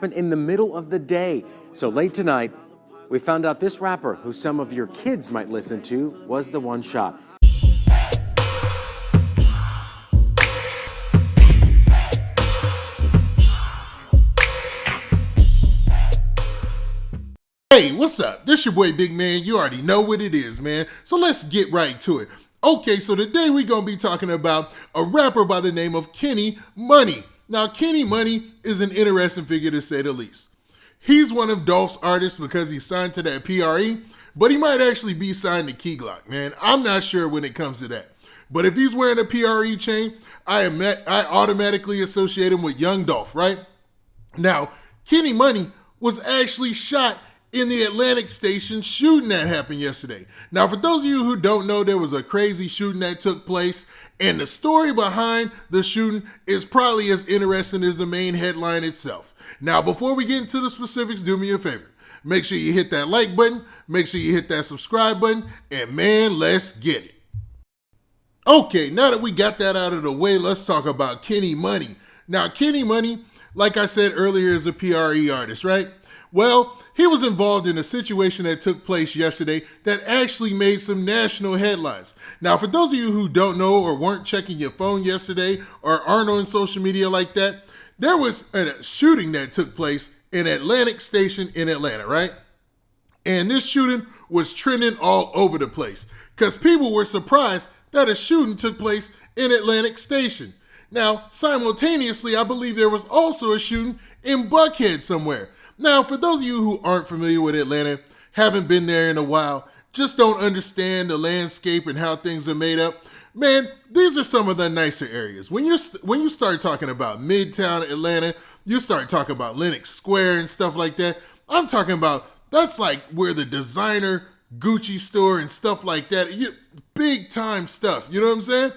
happened in the middle of the day. So late tonight, we found out this rapper, who some of your kids might listen to, was the one shot. Hey, what's up? This your boy Big Man. You already know what it is, man. So let's get right to it. Okay, so today we're going to be talking about a rapper by the name of Kenny Muney. Now, Kenny Muney is an interesting figure to say the least. He's one of Dolph's artists because he's signed to that PRE, but he might actually be signed to Key Glock, man. I'm not sure when it comes to that. But if he's wearing a PRE chain, I automatically associate him with Young Dolph, right? Now, Kenny Muney was actually shot in the Atlantic Station shooting that happened yesterday. Now, for those of you who don't know, there was a crazy shooting that took place, and the story behind the shooting is probably as interesting as the main headline itself. Now, before we get into the specifics, do me a favor. Make sure you hit that like button, make sure you hit that subscribe button, and man, let's get it. Okay, now that we got that out of the way, let's talk about Kenny Muney. Now, Kenny Muney, like I said earlier, is a PRE artist, right? Well, he was involved in a situation that took place yesterday that actually made some national headlines. Now, for those of you who don't know or weren't checking your phone yesterday or aren't on social media like that, there was a shooting that took place in Atlantic Station in Atlanta, right? And this shooting was trending all over the place because people were surprised that a shooting took place in Atlantic Station. Now, simultaneously, I believe there was also a shooting in Buckhead somewhere. Now, for those of you who aren't familiar with Atlanta, haven't been there in a while, just don't understand the landscape and how things are made up, man, these are some of the nicer areas. When you start talking about Midtown Atlanta, you start talking about Lenox Square and stuff like that. I'm talking about, that's like where the designer Gucci store and stuff like that, big time stuff, you know what I'm saying?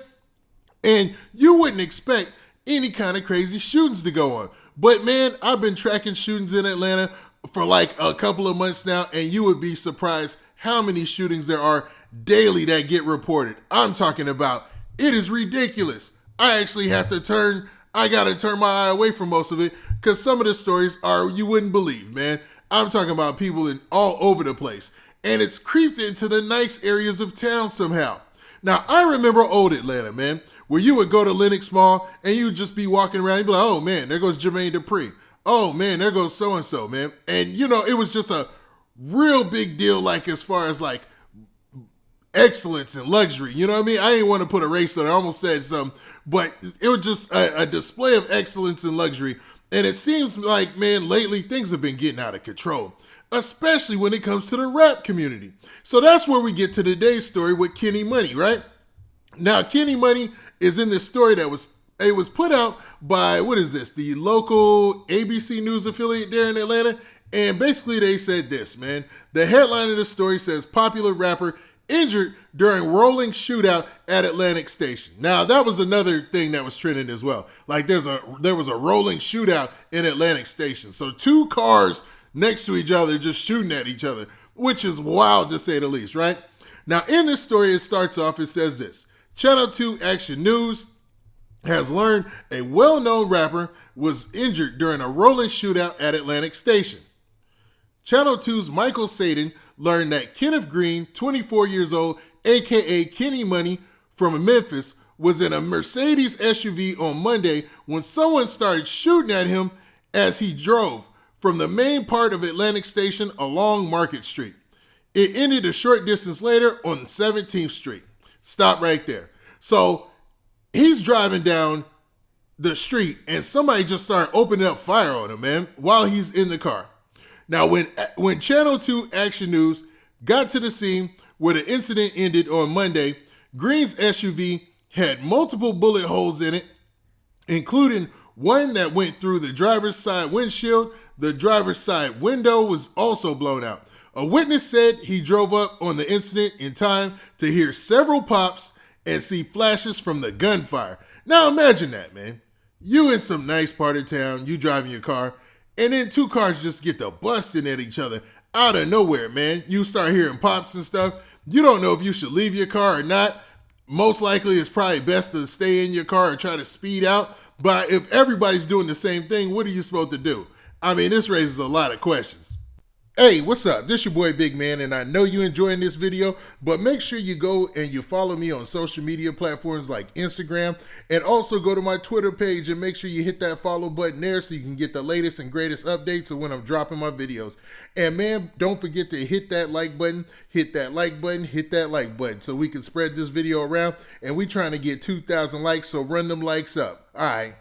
And you wouldn't expect any kind of crazy shootings to go on. But man, I've been tracking shootings in Atlanta for like a couple of months now, and you would be surprised how many shootings there are daily that get reported. I'm talking about, it is ridiculous. I gotta turn my eye away from most of it because some of the stories are, you wouldn't believe, man. I'm talking about people all over the place, and it's creeped into the nice areas of town somehow. Now, I remember old Atlanta, man, where you would go to Lenox Mall and you would just be walking around and be like, oh man, there goes Jermaine Dupri. Oh man, there goes so-and-so, man. And it was just a real big deal, like as far as like excellence and luxury. You know what I mean? I didn't want to put a race on it. I almost said something, but it was just a display of excellence and luxury. And it seems like, man, lately things have been getting out of control, especially when it comes to the rap community. So that's where we get to today's story with Kenny Muney, right? Now, Kenny Muney is in this story that was put out by, the local ABC News affiliate there in Atlanta. And basically they said this, man. The headline of the story says, popular rapper injured during rolling shootout at Atlantic Station. Now, that was another thing that was trending as well. Like there was a rolling shootout in Atlantic Station. So two cars next to each other, just shooting at each other, which is wild to say the least, right? Now, in this story, it starts off, it says this: Channel 2 Action News has learned a well-known rapper was injured during a rolling shootout at Atlantic Station. Channel 2's Michael Sadin learned that Kenneth Green, 24 years old, aka Kenny Muney from Memphis, was in a Mercedes SUV on Monday when someone started shooting at him as he drove from the main part of Atlantic Station along Market Street. It ended a short distance later on 17th Street. Stop right there. So he's driving down the street and somebody just started opening up fire on him, man, while he's in the car. Now, when Channel 2 Action News got to the scene where the incident ended on Monday, Green's SUV had multiple bullet holes in it, including one that went through the driver's side windshield. The driver's side window was also blown out. A witness said he drove up on the incident in time to hear several pops and see flashes from the gunfire. Now imagine that, man. You in some nice part of town, you driving your car, and then two cars just get to busting at each other out of nowhere, man. You start hearing pops and stuff. You don't know if you should leave your car or not. Most likely it's probably best to stay in your car or try to speed out. But if everybody's doing the same thing, what are you supposed to do? I mean, this raises a lot of questions. Hey, what's up? This your boy Big Man, and I know you're enjoying this video, but make sure you go and you follow me on social media platforms like Instagram, and also go to my Twitter page and make sure you hit that follow button there so you can get the latest and greatest updates of when I'm dropping my videos. And man, don't forget to hit that like button, hit that like button, hit that like button so we can spread this video around, and we trying to get 2,000 likes, so run them likes up. All right.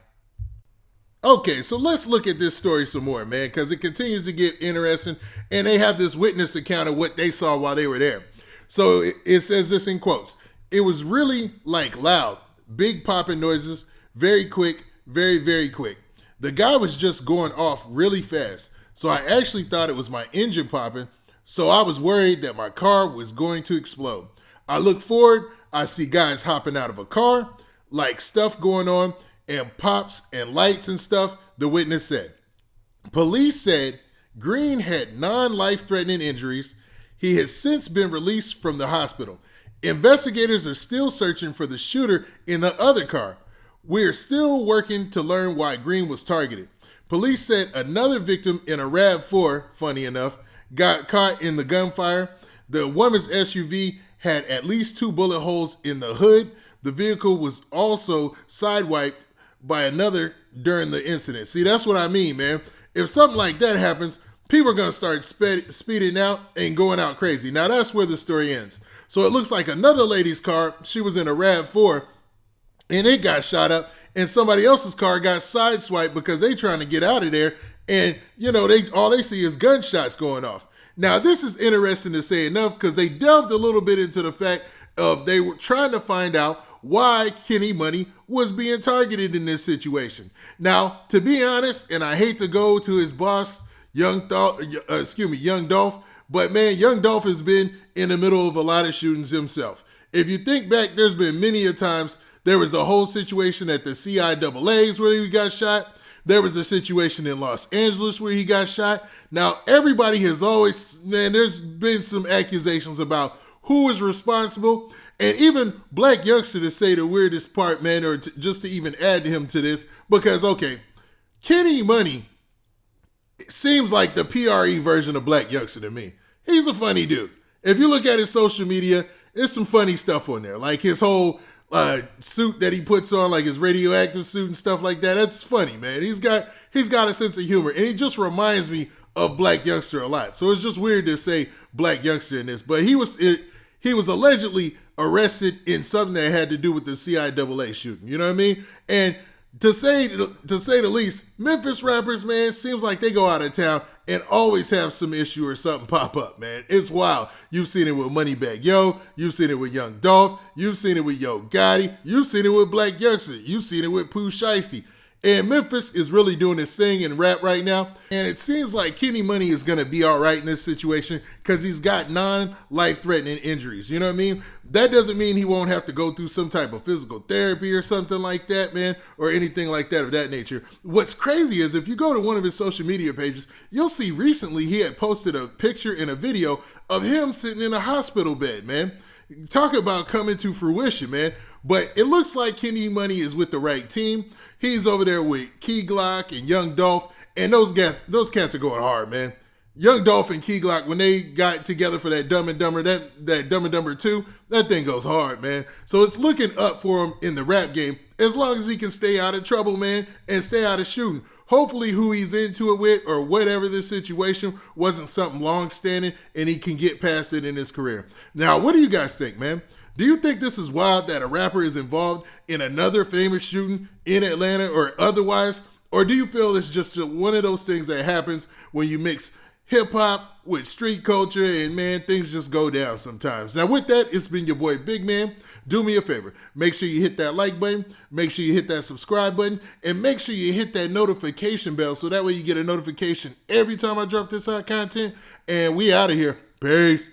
Okay, so let's look at this story some more, man, because it continues to get interesting, and they have this witness account of what they saw while they were there. So it says this in quotes. It was really like loud, big popping noises, very quick, very, very quick. The guy was just going off really fast, so I actually thought it was my engine popping, so I was worried that my car was going to explode. I look forward, I see guys hopping out of a car, like stuff going on, and pops and lights and stuff, the witness said. Police said Green had non-life-threatening injuries. He has since been released from the hospital. Investigators are still searching for the shooter in the other car. We're still working to learn why Green was targeted. Police said another victim in a RAV4, funny enough, got caught in the gunfire. The woman's SUV had at least 2 bullet holes in the hood. The vehicle was also sidewiped by another during the incident. See, that's what I mean, man. If something like that happens, people are going to start speeding out and going out crazy. Now, that's where the story ends. So it looks like another lady's car, she was in a RAV4, and it got shot up, and somebody else's car got sideswiped because they trying to get out of there, and, you know, all they see is gunshots going off. Now, this is interesting to say enough because they delved a little bit into the fact of they were trying to find out why Kenny Muney was being targeted in this situation. Now, to be honest, and I hate to go to his boss, Young Dolph, but man, Young Dolph has been in the middle of a lot of shootings himself. If you think back, there's been many a times. There was a whole situation at the CIAAs where he got shot. There was a situation in Los Angeles where he got shot. Now, everybody has always, man, there's been some accusations about who is responsible. And even Black Youngster to say the weirdest part, man, or just to even add him to this, because, okay, Kenny Muney seems like the PRE version of Black Youngster to me. He's a funny dude. If you look at his social media, there's some funny stuff on there. Like his whole suit that he puts on, like his radioactive suit and stuff like that. That's funny, man. He's got a sense of humor. And he just reminds me of Black Youngster a lot. So it's just weird to say Black Youngster in this. But he was allegedly arrested in something that had to do with the CIAA shooting. You know what I mean? And to say the least, Memphis rappers, man, seems like they go out of town and always have some issue or something pop up, man. It's wild. You've seen it with Moneybagg Yo. You've seen it with Young Dolph. You've seen it with Yo Gotti. You've seen it with Black Youngster. You've seen it with Pooh Shiesty. And Memphis is really doing his thing in rap right now. And it seems like Kenny Muney is going to be all right in this situation because he's got non-life-threatening injuries. You know what I mean? That doesn't mean he won't have to go through some type of physical therapy or something like that, man, or anything like that of that nature. What's crazy is if you go to one of his social media pages, you'll see recently he had posted a picture and a video of him sitting in a hospital bed, man. Talk about coming to fruition, man. But it looks like Kenny Muney is with the right team. He's over there with Key Glock and Young Dolph, and those cats are going hard, man. Young Dolph and Key Glock, when they got together for that Dumb and Dumber, that Dumb and Dumber 2, that thing goes hard, man. So it's looking up for him in the rap game, as long as he can stay out of trouble, man, and stay out of shooting. Hopefully who he's into it with or whatever this situation wasn't something long-standing and he can get past it in his career. Now, what do you guys think, man? Do you think this is wild that a rapper is involved in another famous shooting in Atlanta or otherwise? Or do you feel it's just one of those things that happens when you mix hip-hop with street culture and, man, things just go down sometimes? Now, with that, it's been your boy Big Man. Do me a favor. Make sure you hit that like button. Make sure you hit that subscribe button. And make sure you hit that notification bell so that way you get a notification every time I drop this content. And we out of here. Peace.